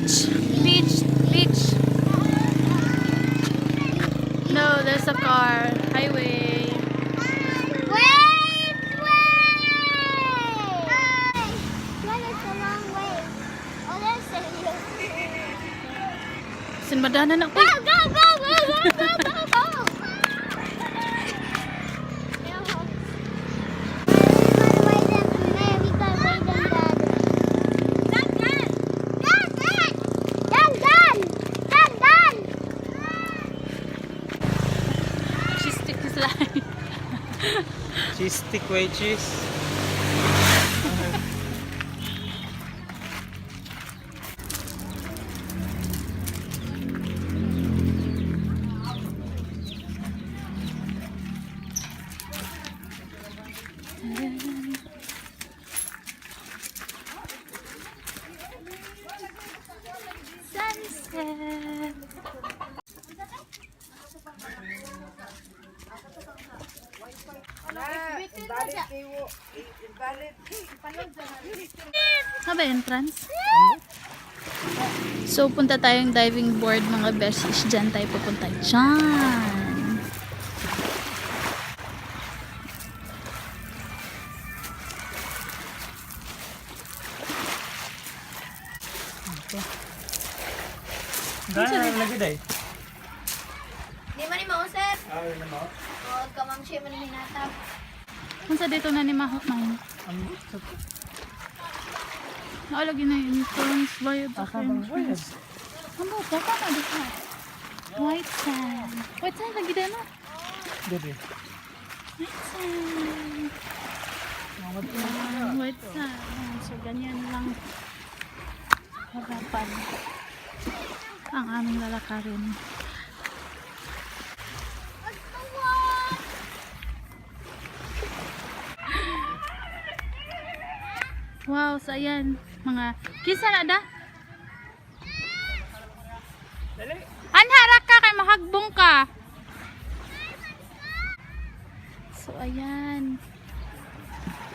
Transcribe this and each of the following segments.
beach. Beach. Beach. No, there's a car. Highway. Wait! That is a long way. Oh, there's a Sinbadanan ako. Go, go, go, go, go, go, go, go. She stick this line. Cheese stick, way cheese. Sunset. Sabi entrance? So punta tayong diving board mga beshies. Diyan tayo pupunta. Diyan. Dahil lagi day. Di man ni mausap. Ay, namo. O, kamamsya man ni hinatap. Kung sa dito na ni Mahot man. Nakalagi na yung entrance. Bayad sa entrance. Ano? Baka na dito. White sand. White sand lagi din na. Dede. White sand. White sand. So ganyan lang. Harapan. Ang aming lalakarin. Wow, so ayan, mga kisa na da? Anharak ka kay mahagbong ka. So ayan.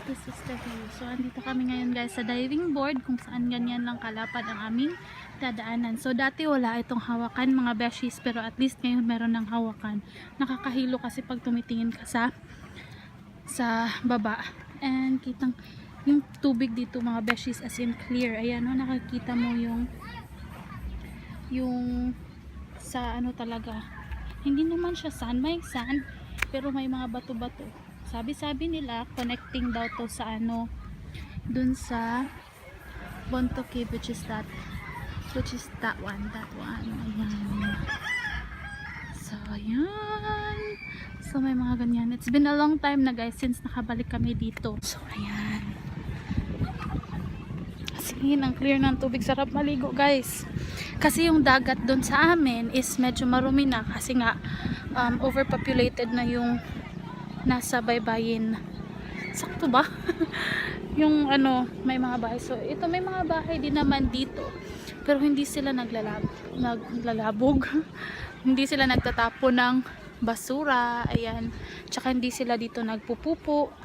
This is the view. So andito kami ngayon guys sa diving board kung saan ganyan lang kalapad ang aming dadaanan. So dati wala itong hawakan mga beshies pero at least ngayon meron ng hawakan. Nakakahilo kasi pag tumitingin ka sa baba. And kitang yung tubig dito mga beshies as in clear. Ayan o, nakikita mo yung sa ano talaga. Hindi naman siya sand, may sand pero may mga bato-bato. Sabi nila connecting daw to sa ano dun sa Bontoc which is that one. Ayan. So ayan. So may mga ganyan. It's been a long time na guys since nakabalik kami dito. So ayan. Ang clear ng tubig, sarap maligo guys kasi yung dagat doon sa amin is medyo marumi na kasi nga overpopulated na yung nasa baybayin. Sakto ba? Yung ano, may mga bahay. So ito may mga bahay din naman dito pero hindi sila naglalabog hindi sila nagtatapo ng basura, ayan, tsaka hindi sila dito nagpupupo.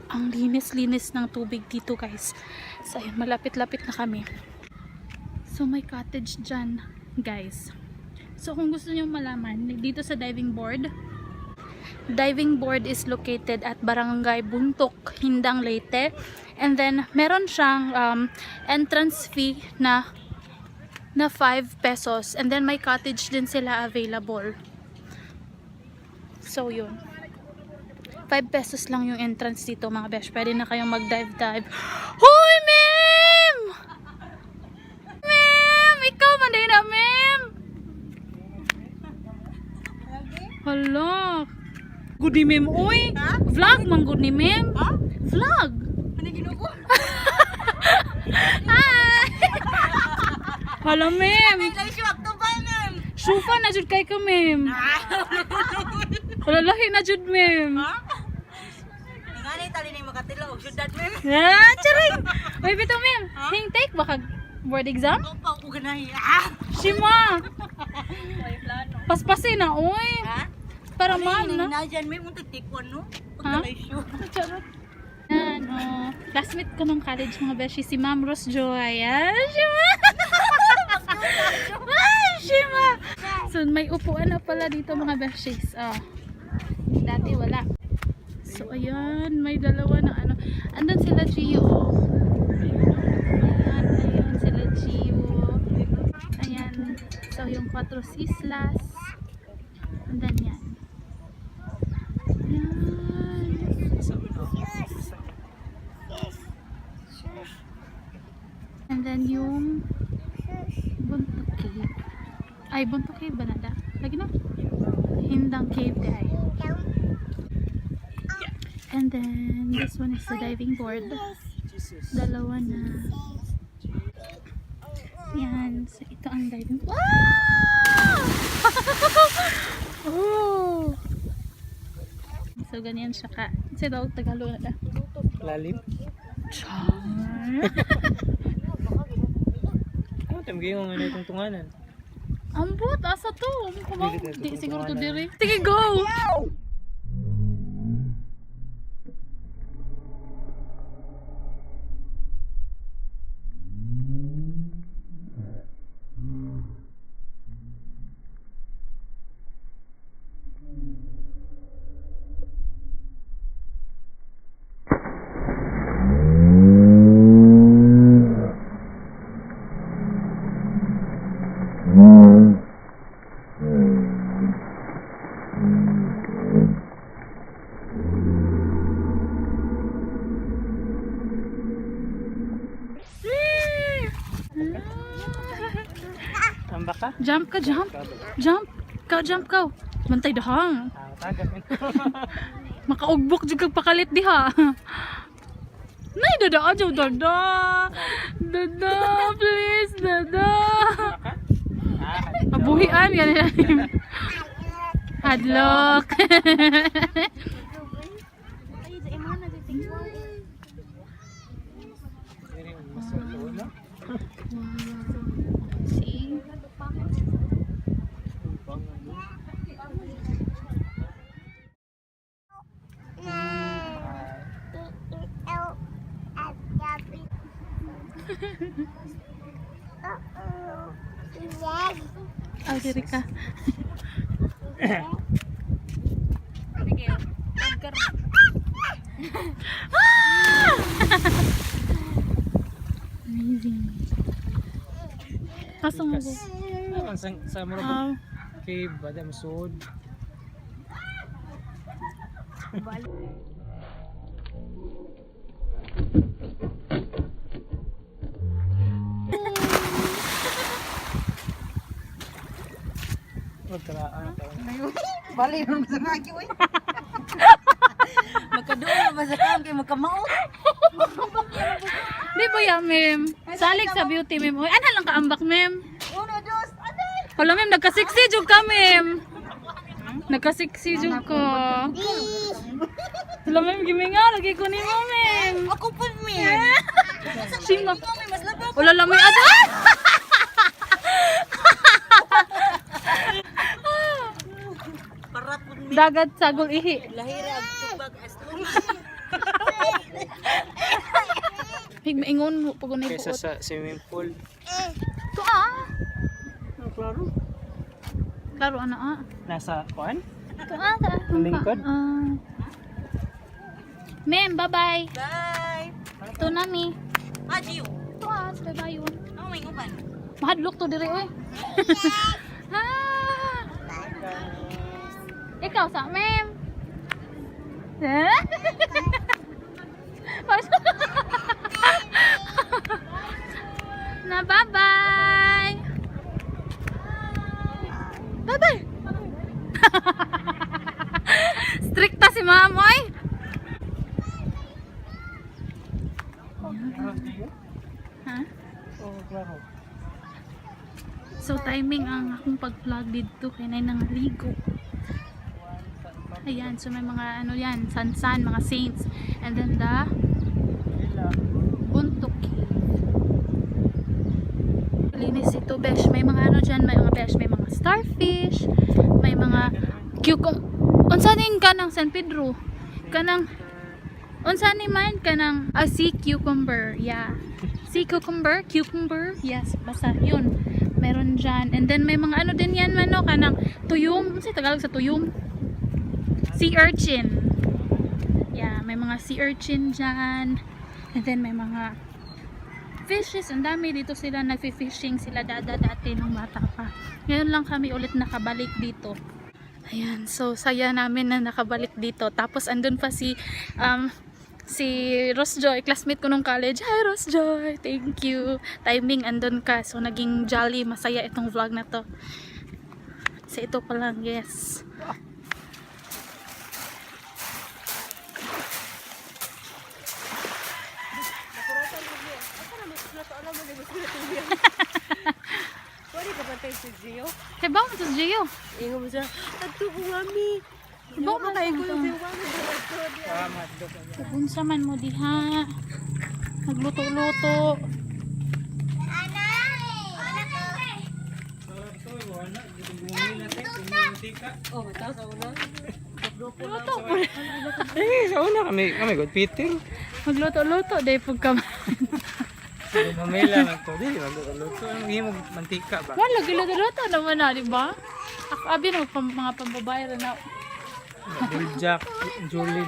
Ang linis-linis ng tubig dito guys. So ayun, malapit-lapit na kami. So may cottage dyan guys. So kung gusto nyo malaman, dito sa diving board is located at Barangay Bontoc, Hindang, Leyte. And then meron siyang entrance fee na 5 pesos. And then may cottage din sila available. So yun, 5 pesos lang yung entrance dito mga besh. Pwede na kayong mag-dive. Hoy, ma'am! Ma'am! Ikaw man din na, ma'am! Hala! Good ni ma'am, uy! Vlog man good ni ma'am! Vlog! Ano ginuko? Hi! Hala, ma'am! Sufa na jud kay ka, ma'am! Wala lahi na jud, ma'am! Ngani tali ni makatilo og syudad mem. Ah, charing. Uy, bitaw ma'am. Hing take baka board exam? Opa ko ganahi. Shima. Ay plano. Paspasin na, uy. Para man na. Na diyan mem unta tikwan no. Ha? Pagkalaysyo. Charot. Yan. Classmate ko ng college mga beshi, si Ma'am Rose Joy. Shima! Shima! So, may upuan na pala dito mga beshis. Dati wala. So, ayan. May dalawa na ano. Andun sila Gio. Ayan sila Gio. Ayan. So, yung Cuatros Islas. Andan yan. Ayan. And then yung Bontoc Cave. Ay, Bontoc Cave ba nada? Lagi na? Hindang Cave day. And then this one is the diving board. Dalawa na. Yan. So ito ang diving board. Wow! Oh! So ganyan siya ka. Kasi daw Tagalog na. Lalim. Char! Ano tamigay mo nga na itong tunganan? Ambot, asa to? Dili na Di ito siguro to tunganan. diri. Sige, go! Tambak ka? Jump ka, jump. Jump. Jump ka. Bantay dahang. Tagap. Makaugbok jud kag pakalit diha. Nay, dada aja, dada. Dada, please, dada. Mabuhian yan nila. Hadlock. See? Oh, diri ka. Amazing. Kaso mo go. Naman sa marabog. Cave, bada masud. Magkaraan ka. Bali naman sa kaki, uy. Magkadoon ba sa kaki, magkamaot. Di ba yan, mem? Salig sa beauty, mem. Uy, ano lang kaambak, mem? Uno, dos, aday. Hala, mem, nagkasiksi jug ka, mem. Nagkasiksi jug ko. Hala, mem, giminga. Lagi ko ni mo, mem. Ako po, mi. Sima. Mas labot. Wala lamay ato. Parat po, mi. Dagat sagol ihi. Lahira, tubag, astro. Higmaingon mo pag unay Kesa buot. sa swimming pool. Ito Klaro. Klaro ana Nasa kuan? Ito Ang lingkod? Ma'am, bye-bye. Bye. Ito nami. Adiyo. Ito sa bayon. Oh, may uban. Mahadlok to diri oy. Ikaw sa ma'am. Na bye-bye. Bye-bye. Strikta si ma'am oy. Ha? Oh, klaro. So timing ang akong pag-vlog dito kay nay nangaligo. Ayan, so may mga ano yan, san-san, mga saints. And then the Bontoc Cave. Linis ito, besh. May mga ano dyan, may mga besh, may mga starfish, may mga cucumber. Unsa din ka ng San Pedro? Kanang Unsa ni man kanang sea cucumber. Yeah. Sea cucumber, yes, basta yun. Meron dyan. And then may mga ano din yan man no, kanang tuyom. Ano sa Tagalog sa tuyom? Sea urchin. Yeah, may mga sea urchin dyan. And then may mga fishes. Ang dami dito sila nagfi-fishing sila dati nung bata pa. Ngayon lang kami ulit nakabalik dito. Ayan, so saya namin na nakabalik dito. Tapos andun pa si Rosjoy, classmate ko nung college. Hi Rosjoy, thank you. Timing andun ka, so naging jolly, masaya itong vlog na to. So ito pa lang, yes. Pwede ka bantay sa Gio? Kaya ba mo ito, Gio? Ingo mo siya, ato ko mami. Ba mo ito? Salamat, Dok. Unsa man mo diha? Nagluto-luto. Oh, mataw sa una. Luto po. Sa una kami good Peter. Magluto-luto, day pag ka. Mamela lang to. Di magluto. Ang himog mantika ba? Wala, giluto-luto naman na, di ba? Ako, abi na mga pambabayar na. Biljak, Julin.